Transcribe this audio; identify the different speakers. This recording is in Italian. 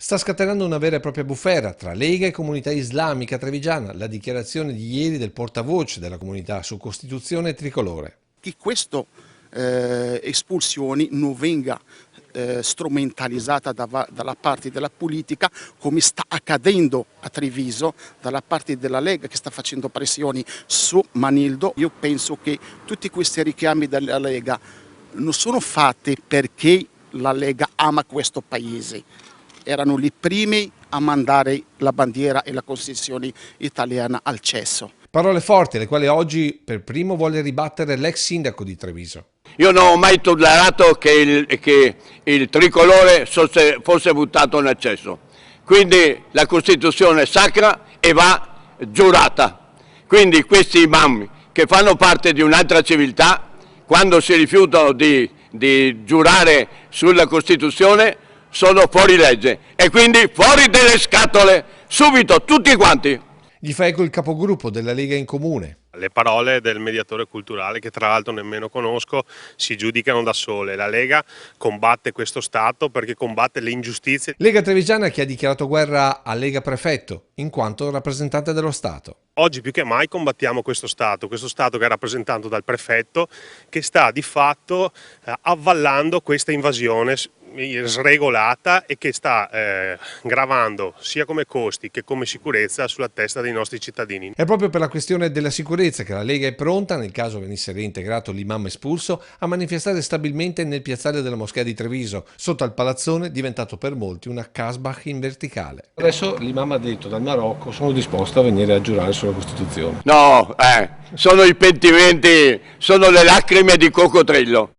Speaker 1: Sta scatenando una vera e propria bufera tra Lega e comunità islamica trevigiana, la dichiarazione di ieri del portavoce della comunità su Costituzione tricolore.
Speaker 2: Che queste espulsioni non venga strumentalizzata dalla parte della politica, come sta accadendo a Treviso dalla parte della Lega, che sta facendo pressioni su Manildo. Io penso che tutti questi richiami della Lega non sono fatti perché la Lega ama questo paese, erano i primi a mandare la bandiera e la Costituzione italiana al cesso.
Speaker 1: Parole forti, alle quali oggi per primo vuole ribattere l'ex sindaco di Treviso.
Speaker 3: Io non ho mai tollerato che il tricolore fosse buttato nel cesso, quindi la Costituzione è sacra e va giurata. Quindi questi imam che fanno parte di un'altra civiltà, quando si rifiutano di giurare sulla Costituzione, sono fuori legge e quindi fuori dalle scatole, subito, tutti quanti.
Speaker 1: Gli fa eco il capogruppo della Lega in Comune.
Speaker 4: Le parole del mediatore culturale, che tra l'altro nemmeno conosco, si giudicano da sole. La Lega combatte questo Stato perché combatte le ingiustizie.
Speaker 1: Lega Trevigiana che ha dichiarato guerra a Lega Prefetto, in quanto rappresentante dello Stato.
Speaker 4: Oggi più che mai combattiamo questo Stato che è rappresentato dal prefetto, che sta di fatto avvallando questa invasione sregolata e che sta gravando sia come costi che come sicurezza sulla testa dei nostri cittadini.
Speaker 1: È proprio per la questione della sicurezza che la Lega è pronta, nel caso venisse reintegrato l'imam espulso, a manifestare stabilmente nel piazzale della Moschea di Treviso, sotto al palazzone diventato per molti una Kasbah in verticale. Adesso l'imam ha detto dal Marocco: sono disposto a venire a giurare sulla Costituzione.
Speaker 3: No, sono i pentimenti, sono le lacrime di coccodrillo.